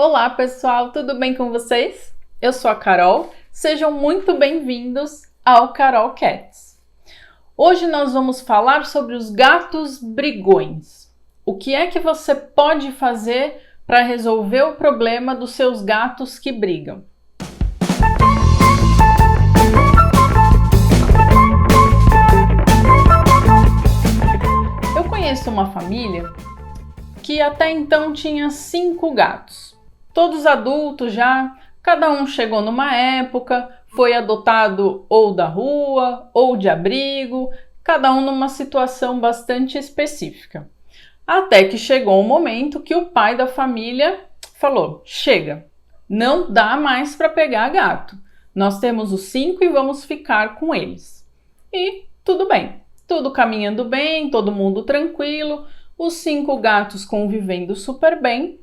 Olá pessoal, tudo bem com vocês? Eu sou a Carol, sejam muito bem-vindos ao Carol Cats. Hoje nós vamos falar sobre os gatos brigões. O que é que você pode fazer para resolver o problema dos seus gatos que brigam? Eu conheço uma família que até então tinha 5 gatos. Todos adultos já, cada um chegou numa época, foi adotado ou da rua ou de abrigo, cada um numa situação bastante específica. Até que chegou um momento que o pai da família falou: chega, não dá mais para pegar gato. Nós temos os 5 e vamos ficar com eles. E tudo bem, tudo caminhando bem, todo mundo tranquilo, os 5 gatos convivendo super bem.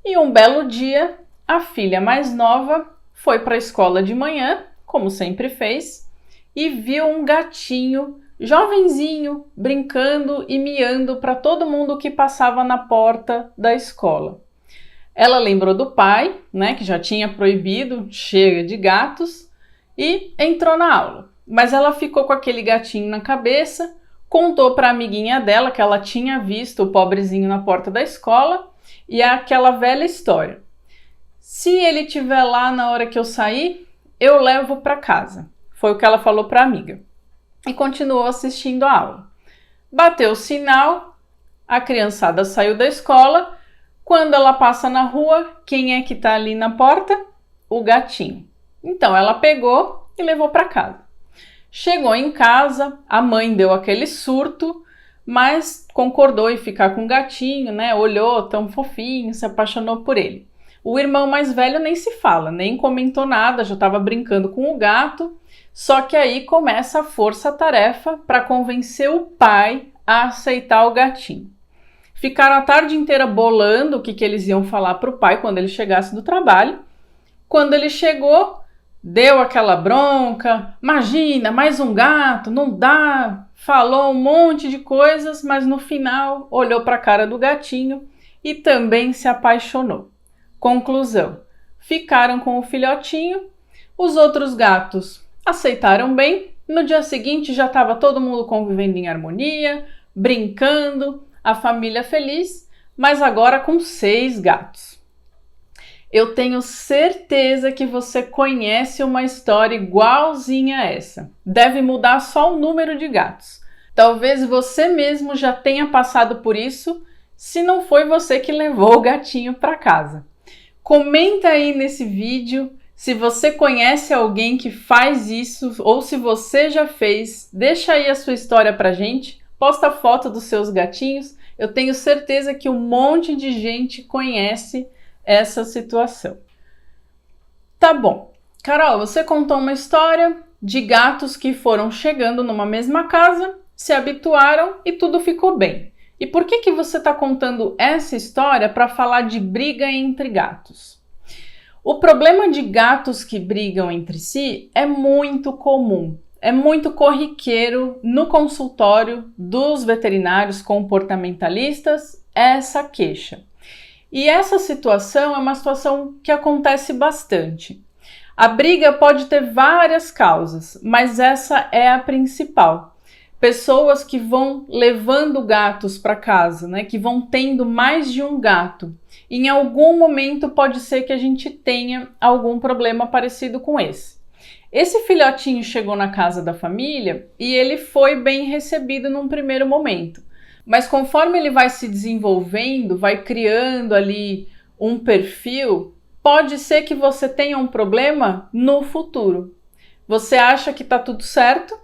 E um belo dia, a filha mais nova foi para a escola de manhã, como sempre fez, e viu um gatinho jovenzinho brincando e miando para todo mundo que passava na porta da escola. Ela lembrou do pai, que já tinha proibido, chega de gatos, e entrou na aula. Mas ela ficou com aquele gatinho na cabeça, contou para a amiguinha dela que ela tinha visto o pobrezinho na porta da escola. E é aquela velha história: se ele estiver lá na hora que eu sair, eu levo para casa. Foi o que ela falou para a amiga. E continuou assistindo a aula. Bateu o sinal, a criançada saiu da escola. Quando ela passa na rua, quem é que está ali na porta? O gatinho. Então ela pegou e levou para casa. Chegou em casa, a mãe deu aquele surto, mas concordou em ficar com o gatinho, Olhou, tão fofinho, se apaixonou por ele. O irmão mais velho nem se fala, nem comentou nada, já estava brincando com o gato. Só que aí começa a força-tarefa para convencer o pai a aceitar o gatinho. Ficaram a tarde inteira bolando o que eles iam falar para o pai quando ele chegasse do trabalho. Quando ele chegou, deu aquela bronca: imagina, mais um gato, não dá. Falou um monte de coisas, mas no final olhou para a cara do gatinho e também se apaixonou. Conclusão: ficaram com o filhotinho, os outros gatos aceitaram bem. No dia seguinte já estava todo mundo convivendo em harmonia, brincando, a família feliz, mas agora com 6 gatos. Eu tenho certeza que você conhece uma história igualzinha a essa. Deve mudar só o número de gatos. Talvez você mesmo já tenha passado por isso, se não foi você que levou o gatinho para casa. Comenta aí nesse vídeo se você conhece alguém que faz isso ou se você já fez. Deixa aí a sua história pra gente. Posta foto dos seus gatinhos. Eu tenho certeza que um monte de gente conhece essa situação. Tá bom. Carol, você contou uma história de gatos que foram chegando numa mesma casa, se habituaram e tudo ficou bem. E por que você está contando essa história para falar de briga entre gatos? O problema de gatos que brigam entre si é muito comum, é muito corriqueiro no consultório dos veterinários comportamentalistas essa queixa. E essa situação é uma situação que acontece bastante. A briga pode ter várias causas, mas essa é a principal. Pessoas que vão levando gatos para casa, que vão tendo mais de um gato. Em algum momento pode ser que a gente tenha algum problema parecido com esse. Esse filhotinho chegou na casa da família e ele foi bem recebido num primeiro momento. Mas conforme ele vai se desenvolvendo, vai criando ali um perfil, pode ser que você tenha um problema no futuro. Você acha que está tudo certo,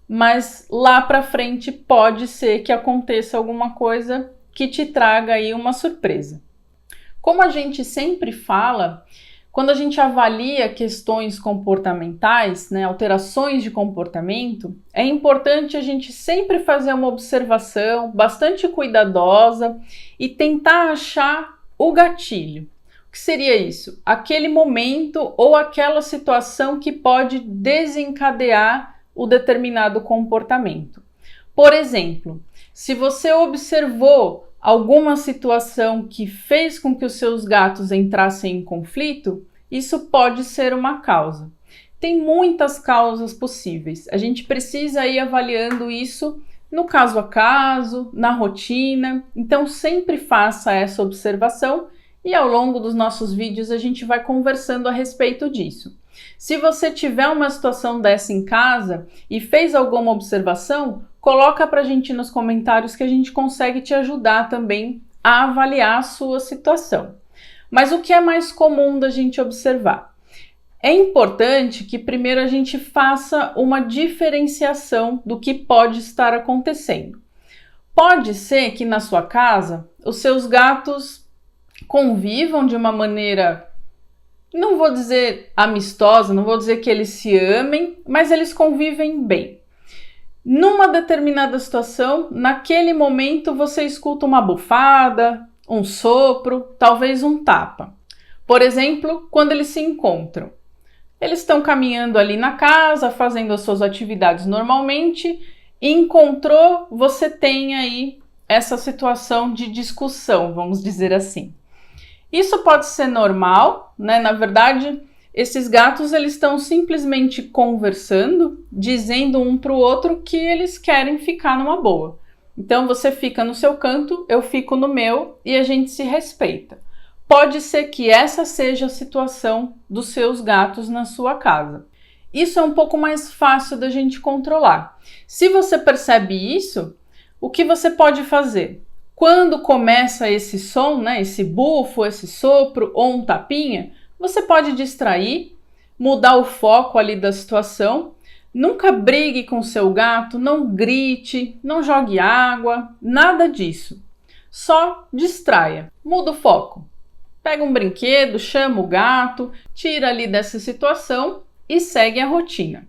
mas lá para frente pode ser que aconteça alguma coisa que te traga aí uma surpresa. Como a gente sempre fala, quando a gente avalia questões comportamentais, alterações de comportamento, é importante a gente sempre fazer uma observação bastante cuidadosa e tentar achar o gatilho. O que seria isso? Aquele momento ou aquela situação que pode desencadear o determinado comportamento. Por exemplo, se você observou alguma situação que fez com que os seus gatos entrassem em conflito, isso pode ser uma causa. Tem muitas causas possíveis. A gente precisa ir avaliando isso no caso a caso, na rotina. Então sempre faça essa observação e ao longo dos nossos vídeos a gente vai conversando a respeito disso. Se você tiver uma situação dessa em casa e fez alguma observação, coloca pra gente nos comentários que a gente consegue te ajudar também a avaliar a sua situação. Mas o que é mais comum da gente observar? É importante que primeiro a gente faça uma diferenciação do que pode estar acontecendo. Pode ser que na sua casa os seus gatos convivam de uma maneira, não vou dizer amistosa, não vou dizer que eles se amem, mas eles convivem bem. Numa determinada situação, naquele momento você escuta uma bufada, um sopro, talvez um tapa. Por exemplo, quando eles se encontram. Eles estão caminhando ali na casa, fazendo as suas atividades normalmente, e encontrou, você tem aí essa situação de discussão, vamos dizer assim. Isso pode ser normal, né? Na verdade, esses gatos eles estão simplesmente conversando, dizendo um para o outro que eles querem ficar numa boa. Então você fica no seu canto, eu fico no meu e a gente se respeita. Pode ser que essa seja a situação dos seus gatos na sua casa. Isso é um pouco mais fácil da gente controlar. Se você percebe isso, o que você pode fazer? Quando começa esse som, né, esse bufo, esse sopro ou um tapinha, você pode distrair, mudar o foco ali da situação. Nunca brigue com seu gato, não grite, não jogue água, nada disso. Só distraia, muda o foco. Pega um brinquedo, chama o gato, tira ali dessa situação e segue a rotina.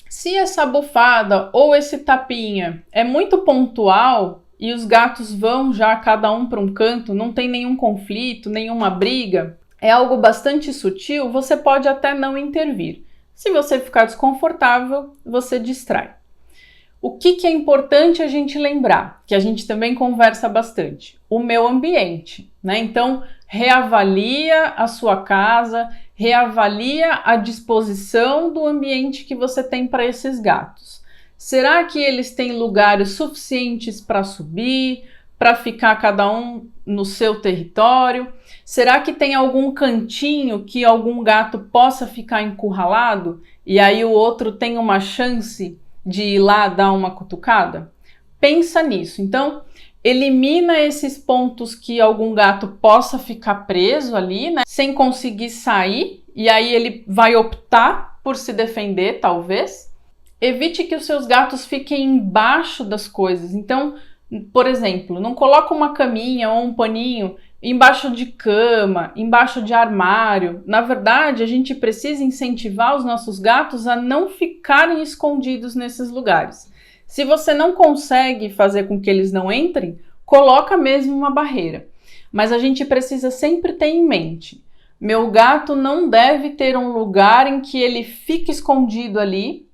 Se essa bufada ou esse tapinha é muito pontual e os gatos vão já cada um para um canto, não tem nenhum conflito, nenhuma briga, é algo bastante sutil, você pode até não intervir. Se você ficar desconfortável, você distrai. O que é importante a gente lembrar, que a gente também conversa bastante? O meu ambiente, né? Então, reavalia a sua casa, reavalia a disposição do ambiente que você tem para esses gatos. Será que eles têm lugares suficientes para subir, para ficar cada um no seu território? Será que tem algum cantinho que algum gato possa ficar encurralado e aí o outro tem uma chance de ir lá dar uma cutucada? Pensa nisso. Então, elimina esses pontos que algum gato possa ficar preso ali, né, sem conseguir sair, e aí ele vai optar por se defender, talvez. Evite que os seus gatos fiquem embaixo das coisas. Então, por exemplo, não coloca uma caminha ou um paninho embaixo de cama, embaixo de armário. Na verdade, a gente precisa incentivar os nossos gatos a não ficarem escondidos nesses lugares. Se você não consegue fazer com que eles não entrem, coloca mesmo uma barreira. Mas a gente precisa sempre ter em mente, meu gato não deve ter um lugar em que ele fique escondido ali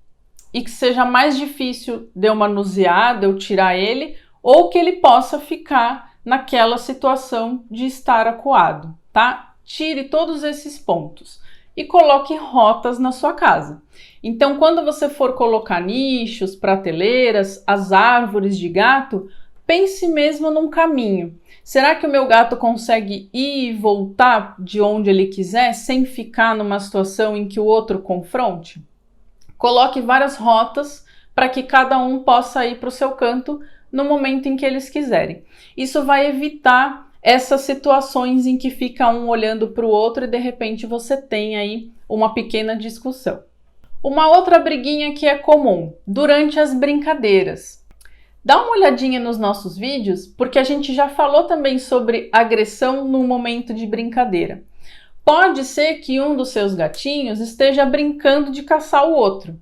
e que seja mais difícil de eu manusear, de eu tirar ele, ou que ele possa ficar naquela situação de estar acuado, tá? Tire todos esses pontos e coloque rotas na sua casa. Então, quando você for colocar nichos, prateleiras, as árvores de gato, pense mesmo num caminho. Será que o meu gato consegue ir e voltar de onde ele quiser sem ficar numa situação em que o outro confronte? Coloque várias rotas para que cada um possa ir para o seu canto no momento em que eles quiserem. Isso vai evitar essas situações em que fica um olhando para o outro e de repente você tem aí uma pequena discussão. Uma outra briguinha que é comum, durante as brincadeiras. Dá uma olhadinha nos nossos vídeos, porque a gente já falou também sobre agressão no momento de brincadeira. Pode ser que um dos seus gatinhos esteja brincando de caçar o outro.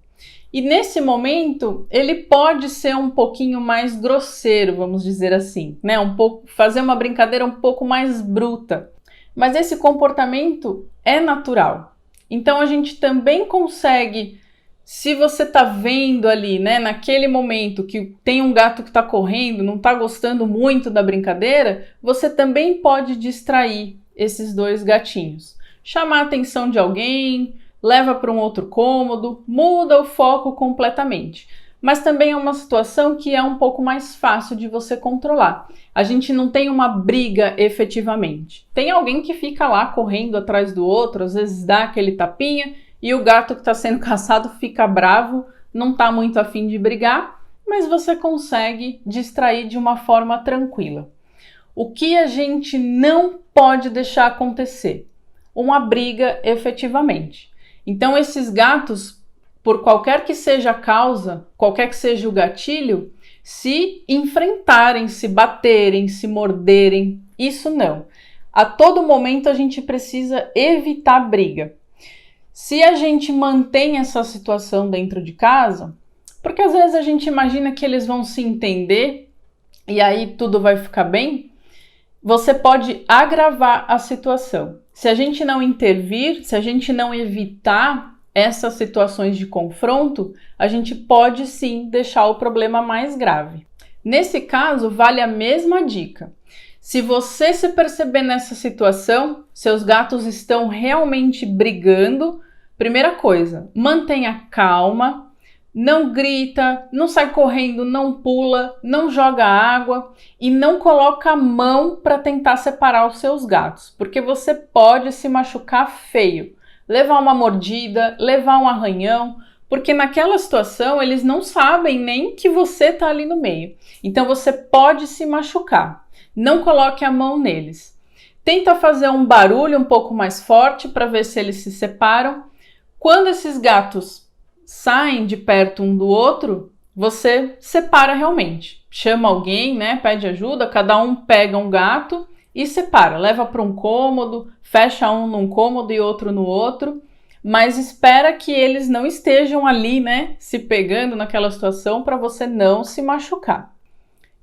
E nesse momento, ele pode ser um pouquinho mais grosseiro, vamos dizer assim, né? Fazer uma brincadeira um pouco mais bruta. Mas esse comportamento é natural. Então a gente também consegue Se você tá vendo ali, né, naquele momento que tem um gato que tá correndo, não tá gostando muito da brincadeira, você também pode distrair esses dois gatinhos. Chamar a atenção de alguém, leva para um outro cômodo, muda o foco completamente. Mas também é uma situação que é um pouco mais fácil de você controlar. A gente não tem uma briga efetivamente. Tem alguém que fica lá correndo atrás do outro, às vezes dá aquele tapinha, e o gato que está sendo caçado fica bravo, não está muito afim de brigar, mas você consegue distrair de uma forma tranquila. O que a gente não pode deixar acontecer? Uma briga efetivamente. Então esses gatos, por qualquer que seja a causa, qualquer que seja o gatilho, se enfrentarem, se baterem, se morderem, isso não. A todo momento a gente precisa evitar briga. Se a gente mantém essa situação dentro de casa, porque às vezes a gente imagina que eles vão se entender e aí tudo vai ficar bem, você pode agravar a situação. Se a gente não intervir, se a gente não evitar essas situações de confronto, a gente pode sim deixar o problema mais grave. Nesse caso, vale a mesma dica. Se você se perceber nessa situação, seus gatos estão realmente brigando, primeira coisa, mantenha calma, não grita, não sai correndo, não pula, não joga água e não coloca a mão para tentar separar os seus gatos, porque você pode se machucar feio, levar uma mordida, levar um arranhão, porque naquela situação eles não sabem nem que você está ali no meio. Então você pode se machucar. Não coloque a mão neles. Tenta fazer um barulho um pouco mais forte para ver se eles se separam. Quando esses gatos saem de perto um do outro, você separa realmente. Chama alguém, né? Pede ajuda, cada um pega um gato e separa. Leva para um cômodo, fecha um num cômodo e outro no outro. Mas espera que eles não estejam ali, né? Se pegando naquela situação para você não se machucar.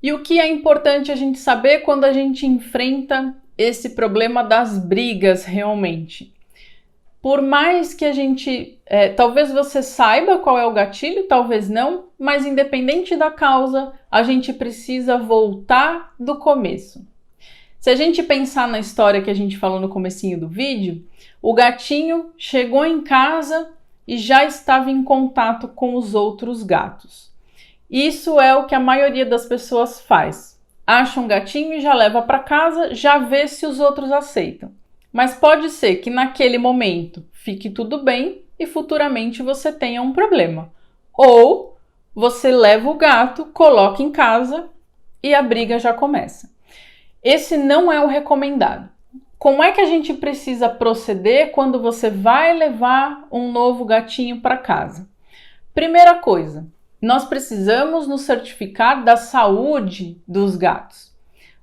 E o que é importante a gente saber quando a gente enfrenta esse problema das brigas realmente? Por mais que a gente, talvez você saiba qual é o gatilho, talvez não, mas independente da causa, a gente precisa voltar do começo. Se a gente pensar na história que a gente falou no comecinho do vídeo, o gatinho chegou em casa e já estava em contato com os outros gatos. Isso é o que a maioria das pessoas faz. Acha um gatinho e já leva para casa, já vê se os outros aceitam. Mas pode ser que naquele momento fique tudo bem e futuramente você tenha um problema. Ou você leva o gato, coloca em casa e a briga já começa. Esse não é o recomendado. Como é que a gente precisa proceder quando você vai levar um novo gatinho para casa? Primeira coisa, nós precisamos nos certificar da saúde dos gatos.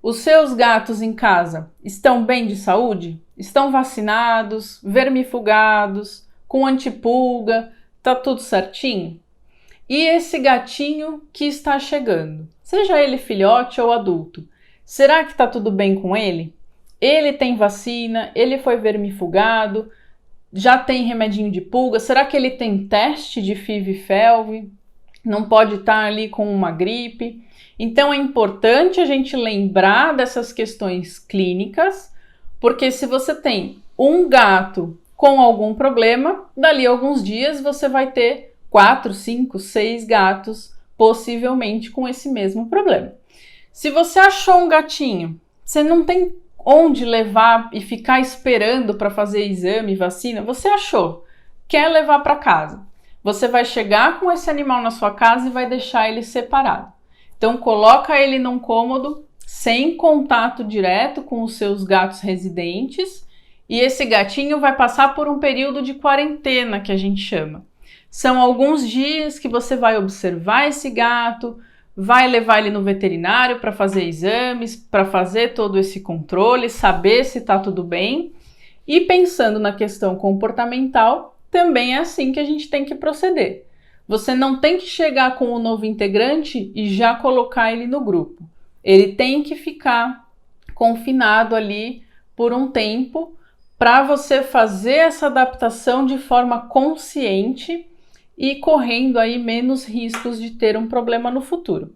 Os seus gatos em casa estão bem de saúde? Estão vacinados, vermifugados, com antipulga, tá tudo certinho? E esse gatinho que está chegando, seja ele filhote ou adulto, será que tá tudo bem com ele? Ele tem vacina, ele foi vermifugado, já tem remedinho de pulga, será que ele tem teste de FIV e FeLV? Não pode estar ali com uma gripe? Então é importante a gente lembrar dessas questões clínicas, porque se você tem um gato com algum problema, dali a alguns dias você vai ter 4, 5, 6 gatos possivelmente com esse mesmo problema. Se você achou um gatinho, você não tem onde levar e ficar esperando para fazer exame, vacina, você achou, quer levar para casa. Você vai chegar com esse animal na sua casa e vai deixar ele separado. Então coloca ele num cômodo sem contato direto com os seus gatos residentes e esse gatinho vai passar por um período de quarentena que a gente chama. São alguns dias que você vai observar esse gato, vai levar ele no veterinário para fazer exames, para fazer todo esse controle, saber se está tudo bem. E pensando na questão comportamental, também é assim que a gente tem que proceder. Você não tem que chegar com o novo integrante e já colocar ele no grupo. Ele tem que ficar confinado ali por um tempo para você fazer essa adaptação de forma consciente e correndo aí menos riscos de ter um problema no futuro.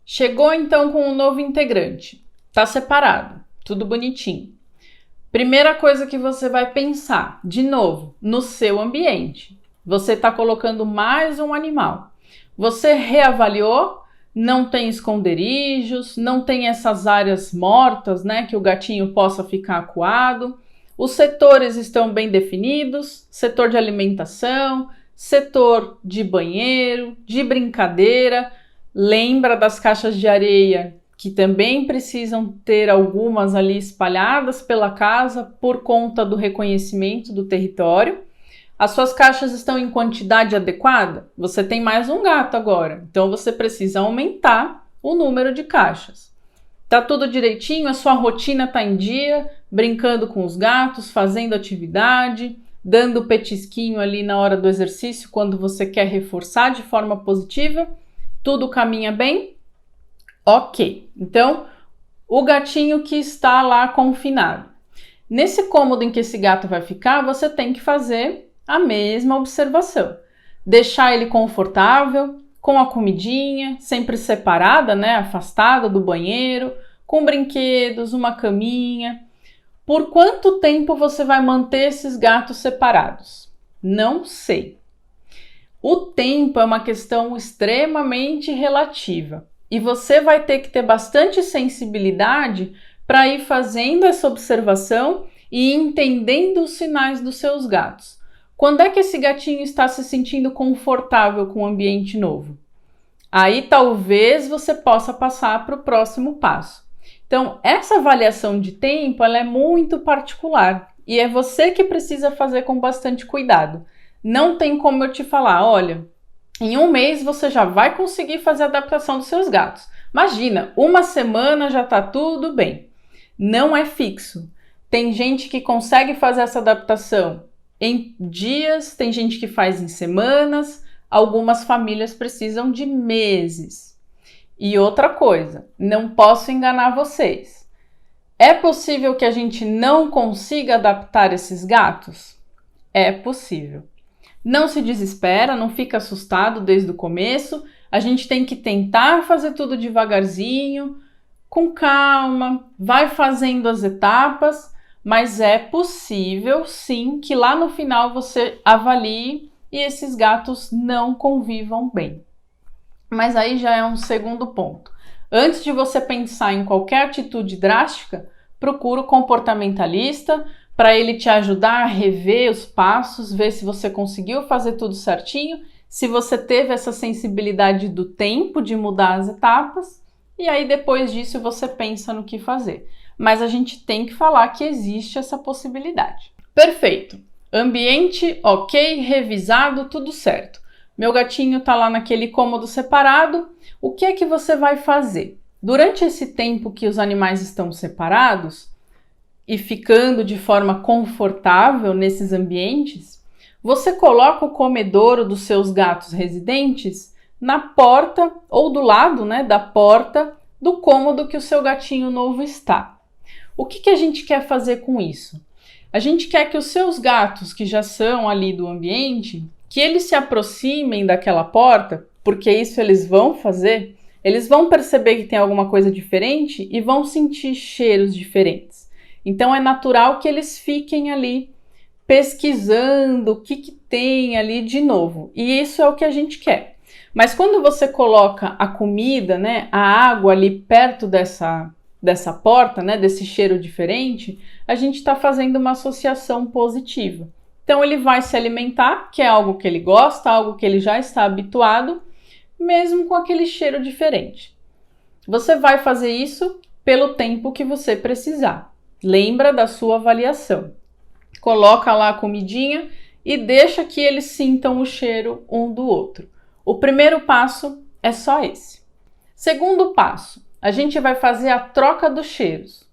Chegou então com um novo integrante, tá separado, tudo bonitinho. Primeira coisa que você vai pensar, de novo, no seu ambiente. Você está colocando mais um animal. Você reavaliou? Não tem esconderijos, não tem essas áreas mortas, né, que o gatinho possa ficar acuado. Os setores estão bem definidos, setor de alimentação, setor de banheiro, de brincadeira. Lembra das caixas de areia, que também precisam ter algumas ali espalhadas pela casa por conta do reconhecimento do território. As suas caixas estão em quantidade adequada? Você tem mais um gato agora, então você precisa aumentar o número de caixas. Tá tudo direitinho? A sua rotina tá em dia? Brincando com os gatos, fazendo atividade, dando petisquinho ali na hora do exercício quando você quer reforçar de forma positiva? Tudo caminha bem? Ok, então o gatinho que está lá confinado. Nesse cômodo em que esse gato vai ficar, você tem que fazer a mesma observação. Deixar ele confortável, com a comidinha, sempre separada, né, afastada do banheiro, com brinquedos, uma caminha. Por quanto tempo você vai manter esses gatos separados? Não sei. O tempo é uma questão extremamente relativa e você vai ter que ter bastante sensibilidade para ir fazendo essa observação e entendendo os sinais dos seus gatos. Quando é que esse gatinho está se sentindo confortável com o ambiente novo? Aí talvez você possa passar para o próximo passo. Então, essa avaliação de tempo ela é muito particular e é você que precisa fazer com bastante cuidado. Não tem como eu te falar, olha, em um mês você já vai conseguir fazer a adaptação dos seus gatos. Imagina, uma semana já está tudo bem. Não é fixo. Tem gente que consegue fazer essa adaptação em dias, tem gente que faz em semanas, algumas famílias precisam de meses. E outra coisa, não posso enganar vocês. É possível que a gente não consiga adaptar esses gatos? É possível. Não se desespera, não fica assustado desde o começo. A gente tem que tentar fazer tudo devagarzinho, com calma, vai fazendo as etapas. Mas é possível, sim, que lá no final você avalie e esses gatos não convivam bem. Mas aí já é um segundo ponto. Antes de você pensar em qualquer atitude drástica, procura o comportamentalista para ele te ajudar a rever os passos, ver se você conseguiu fazer tudo certinho, se você teve essa sensibilidade do tempo de mudar as etapas, e aí depois disso você pensa no que fazer. Mas a gente tem que falar que existe essa possibilidade. Perfeito. Ambiente ok, revisado, tudo certo. Meu gatinho tá lá naquele cômodo separado. O que é que você vai fazer? Durante esse tempo que os animais estão separados e ficando de forma confortável nesses ambientes, você coloca o comedouro dos seus gatos residentes na porta ou do lado, né, da porta do cômodo que o seu gatinho novo está. O que a gente quer fazer com isso? A gente quer que os seus gatos que já são ali do ambiente, que eles se aproximem daquela porta, porque isso eles vão fazer, eles vão perceber que tem alguma coisa diferente e vão sentir cheiros diferentes. Então é natural que eles fiquem ali pesquisando o que tem ali de novo. E isso é o que a gente quer. Mas quando você coloca a comida, né, a água ali perto dessa porta, né, desse cheiro diferente, a gente está fazendo uma associação positiva. Então ele vai se alimentar, que é algo que ele gosta, algo que ele já está habituado, mesmo com aquele cheiro diferente. Você vai fazer isso pelo tempo que você precisar. Lembra da sua avaliação. Coloca lá a comidinha e deixa que eles sintam o cheiro um do outro. O primeiro passo é só esse. Segundo passo, a gente vai fazer a troca dos cheiros.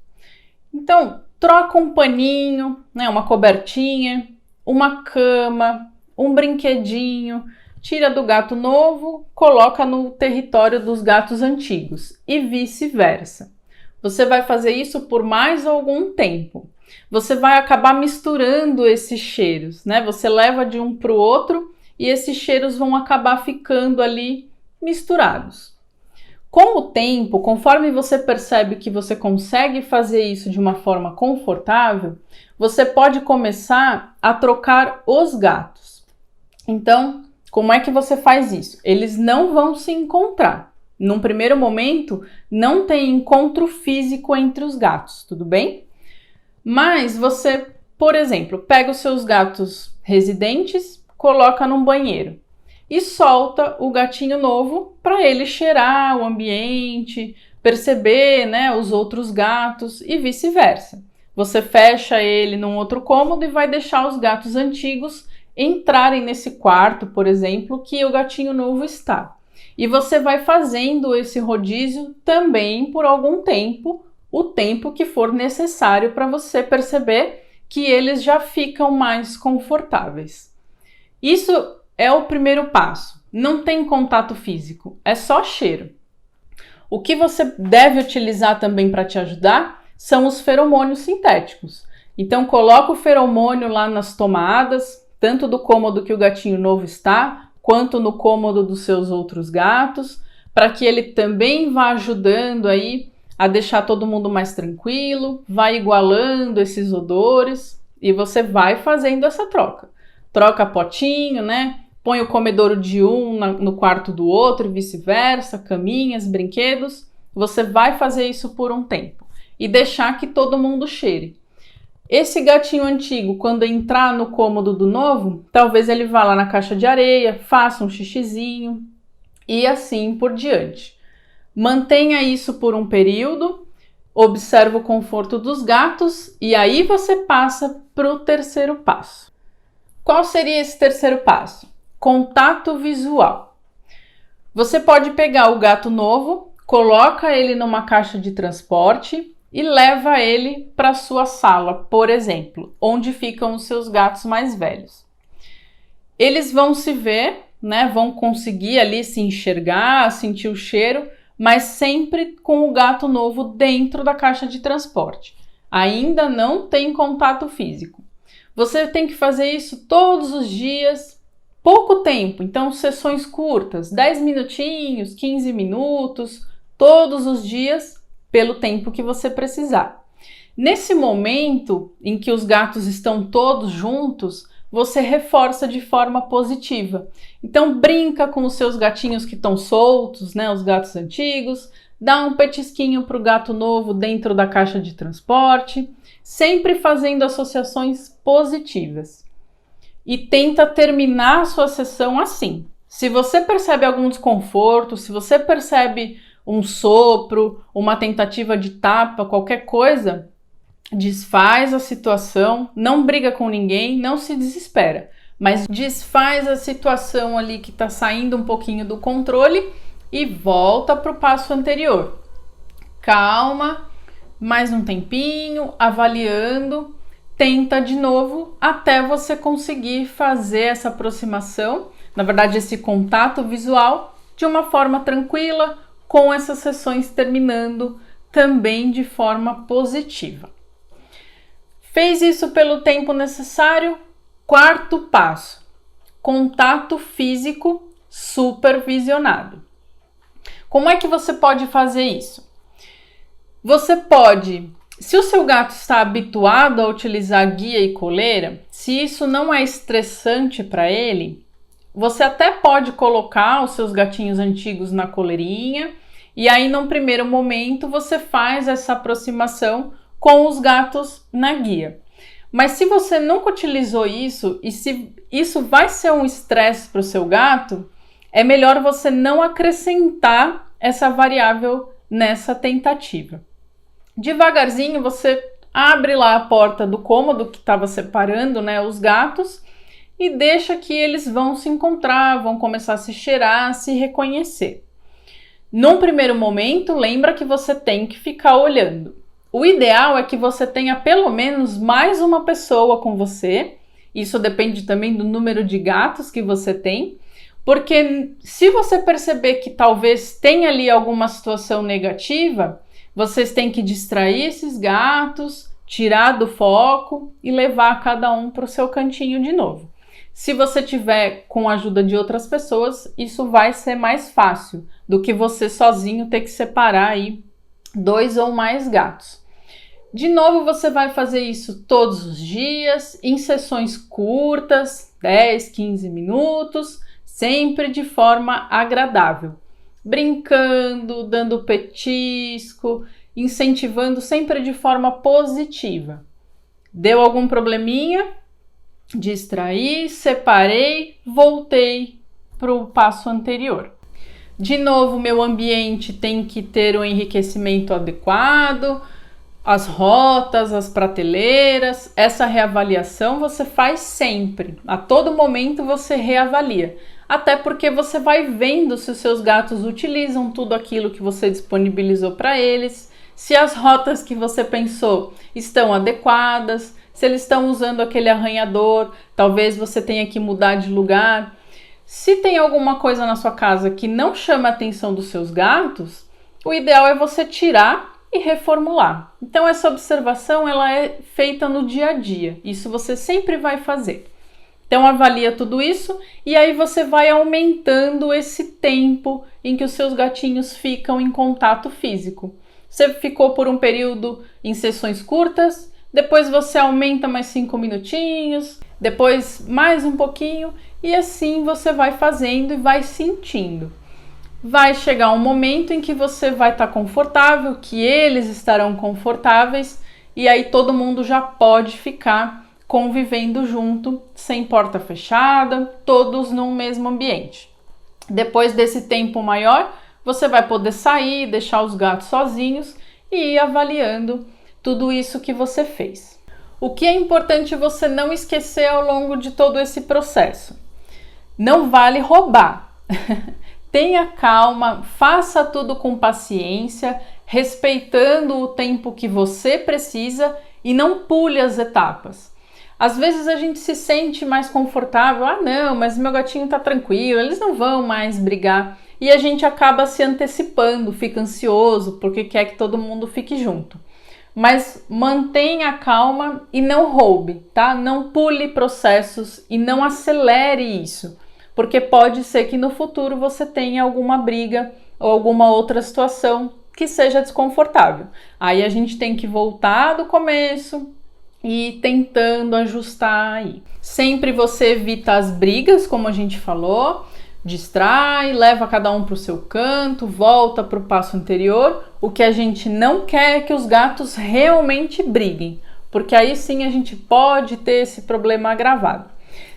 Então, troca um paninho, né, uma cobertinha, uma cama, um brinquedinho, tira do gato novo, coloca no território dos gatos antigos e vice-versa. Você vai fazer isso por mais algum tempo. Você vai acabar misturando esses cheiros, né? Você leva de um para o outro e esses cheiros vão acabar ficando ali misturados. Com o tempo, conforme você percebe que você consegue fazer isso de uma forma confortável, você pode começar a trocar os gatos. Então, como é que você faz isso? Eles não vão se encontrar. Num primeiro momento, não tem encontro físico entre os gatos, tudo bem? Mas você, por exemplo, pega os seus gatos residentes, coloca num banheiro e solta o gatinho novo para ele cheirar o ambiente, perceber, né, os outros gatos e vice-versa. Você fecha ele num outro cômodo e vai deixar os gatos antigos entrarem nesse quarto, por exemplo, que o gatinho novo está. E você vai fazendo esse rodízio também por algum tempo, o tempo que for necessário para você perceber que eles já ficam mais confortáveis. Isso é o primeiro passo. Não tem contato físico, é só cheiro. O que você deve utilizar também para te ajudar são os feromônios sintéticos. Então coloca o feromônio lá nas tomadas, tanto do cômodo que o gatinho novo está, quanto no cômodo dos seus outros gatos, para que ele também vá ajudando aí a deixar todo mundo mais tranquilo, vai igualando esses odores e você vai fazendo essa troca. Troca potinho, né? Põe o comedouro de um no quarto do outro e vice-versa, caminhas, brinquedos. Você vai fazer isso por um tempo e deixar que todo mundo cheire. Esse gatinho antigo, quando entrar no cômodo do novo, talvez ele vá lá na caixa de areia, faça um xixizinho e assim por diante. Mantenha isso por um período, observe o conforto dos gatos e aí você passa para o terceiro passo. Qual seria esse terceiro passo? Contato visual. Você pode pegar o gato novo, coloca ele numa caixa de transporte e leva ele para sua sala, por exemplo, onde ficam os seus gatos mais velhos. Eles vão se ver, né? Vão conseguir ali se enxergar, sentir o cheiro, mas sempre com o gato novo dentro da caixa de transporte. Ainda não tem contato físico. Você tem que fazer isso todos os dias, pouco tempo, então sessões curtas, 10 minutinhos, 15 minutos, todos os dias, pelo tempo que você precisar. Nesse momento em que os gatos estão todos juntos, você reforça de forma positiva. Então brinca com os seus gatinhos que estão soltos, né, os gatos antigos, dá um petisquinho para o gato novo dentro da caixa de transporte, sempre fazendo associações positivas. E tenta terminar a sua sessão assim. Se você percebe algum desconforto, se você percebe um sopro, uma tentativa de tapa, qualquer coisa, desfaz a situação, não briga com ninguém, não se desespera, mas desfaz a situação ali que está saindo um pouquinho do controle e volta para o passo anterior. Calma, mais um tempinho, avaliando, tenta de novo até você conseguir fazer essa aproximação, na verdade esse contato visual, de uma forma tranquila, com essas sessões terminando também de forma positiva. Fez isso pelo tempo necessário? Quarto passo: contato físico supervisionado. Como é que você pode fazer isso? Você pode, se o seu gato está habituado a utilizar guia e coleira, se isso não é estressante para ele, você até pode colocar os seus gatinhos antigos na coleirinha e aí, num primeiro momento, você faz essa aproximação com os gatos na guia. Mas se você nunca utilizou isso e se isso vai ser um estresse para o seu gato, é melhor você não acrescentar essa variável nessa tentativa. Devagarzinho você abre lá a porta do cômodo que estava separando, né, os gatos e deixa que eles vão se encontrar, vão começar a se cheirar, a se reconhecer. Num primeiro momento, lembra que você tem que ficar olhando. O ideal é que você tenha pelo menos mais uma pessoa com você. Isso depende também do número de gatos que você tem, porque se você perceber que talvez tenha ali alguma situação negativa, vocês têm que distrair esses gatos, tirar do foco e levar cada um para o seu cantinho de novo. Se você tiver com a ajuda de outras pessoas, isso vai ser mais fácil do que você sozinho ter que separar aí 2 ou mais gatos. De novo, você vai fazer isso todos os dias, em sessões curtas, 10, 15 minutos, sempre de forma agradável. Brincando, dando petisco, incentivando sempre de forma positiva. Deu algum probleminha? Distraí, separei, voltei para o passo anterior. De novo, meu ambiente tem que ter um enriquecimento adequado, as rotas, as prateleiras. Essa reavaliação você faz sempre. A todo momento você reavalia. Até porque você vai vendo se os seus gatos utilizam tudo aquilo que você disponibilizou para eles, se as rotas que você pensou estão adequadas, se eles estão usando aquele arranhador, talvez você tenha que mudar de lugar. Se tem alguma coisa na sua casa que não chama a atenção dos seus gatos, o ideal é você tirar e reformular. Então essa observação ela é feita no dia a dia, isso você sempre vai fazer. Então avalia tudo isso e aí você vai aumentando esse tempo em que os seus gatinhos ficam em contato físico. Você ficou por um período em sessões curtas, depois você aumenta mais 5 minutinhos, depois mais um pouquinho e assim você vai fazendo e vai sentindo. Vai chegar um momento em que você vai estar confortável, que eles estarão confortáveis e aí todo mundo já pode ficar convivendo junto, sem porta fechada, todos no mesmo ambiente. Depois desse tempo maior, você vai poder sair, deixar os gatos sozinhos e ir avaliando tudo isso que você fez. O que é importante você não esquecer ao longo de todo esse processo? Não vale roubar. Tenha calma, faça tudo com paciência, respeitando o tempo que você precisa e não pule as etapas. Às vezes a gente se sente mais confortável, não, mas meu gatinho tá tranquilo, eles não vão mais brigar. E a gente acaba se antecipando, fica ansioso porque quer que todo mundo fique junto. Mas mantenha a calma e não roube, tá? Não pule processos e não acelere isso, porque pode ser que no futuro você tenha alguma briga ou alguma outra situação que seja desconfortável. Aí a gente tem que voltar do começo e ir tentando ajustar aí. Sempre você evita as brigas, como a gente falou, distrai, leva cada um para o seu canto, volta para o passo anterior. O que a gente não quer é que os gatos realmente briguem, porque aí sim a gente pode ter esse problema agravado.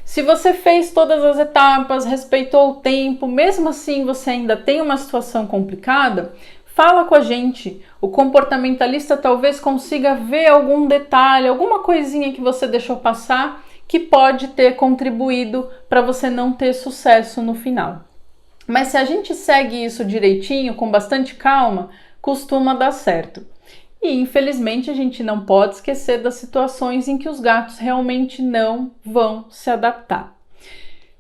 Se você fez todas as etapas, respeitou o tempo, mesmo assim você ainda tem uma situação complicada, fala com a gente. O comportamentalista talvez consiga ver algum detalhe, alguma coisinha que você deixou passar que pode ter contribuído para você não ter sucesso no final. Mas se a gente segue isso direitinho, com bastante calma, costuma dar certo. E infelizmente a gente não pode esquecer das situações em que os gatos realmente não vão se adaptar.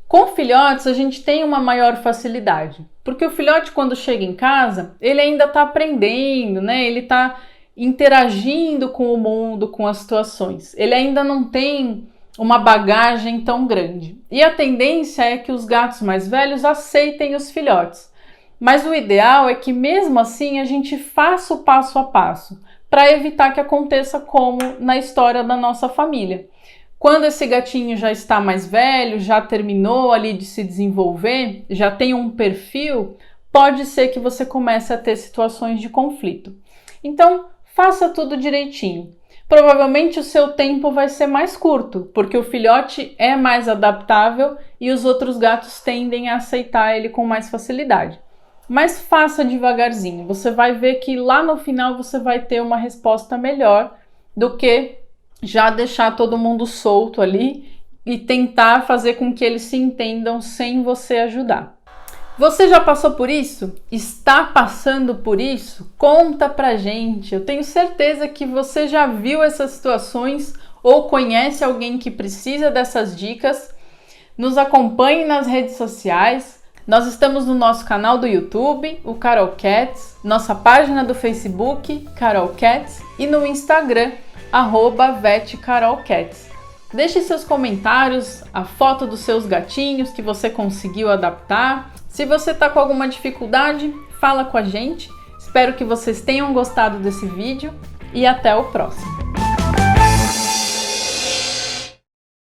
Com filhotes a gente tem uma maior facilidade, porque o filhote quando chega em casa, ele ainda está aprendendo, né? Ele está interagindo com o mundo, com as situações. Ele ainda não tem uma bagagem tão grande. E a tendência é que os gatos mais velhos aceitem os filhotes. Mas o ideal é que mesmo assim a gente faça o passo a passo, para evitar que aconteça como na história da nossa família. Quando esse gatinho já está mais velho, já terminou ali de se desenvolver, já tem um perfil, pode ser que você comece a ter situações de conflito. Então, faça tudo direitinho. Provavelmente o seu tempo vai ser mais curto, porque o filhote é mais adaptável e os outros gatos tendem a aceitar ele com mais facilidade. Mas faça devagarzinho, você vai ver que lá no final você vai ter uma resposta melhor do que já deixar todo mundo solto ali e tentar fazer com que eles se entendam sem você ajudar. Você já passou por isso? Está passando por isso? Conta pra gente. Eu tenho certeza que você já viu essas situações ou conhece alguém que precisa dessas dicas. Nos acompanhe nas redes sociais. Nós estamos no nosso canal do YouTube, o Carol Cats, nossa página do Facebook, Carol Cats, e no Instagram, @VetCarolCats. Deixe seus comentários, a foto dos seus gatinhos que você conseguiu adaptar. Se você está com alguma dificuldade, fala com a gente. Espero que vocês tenham gostado desse vídeo e até o próximo.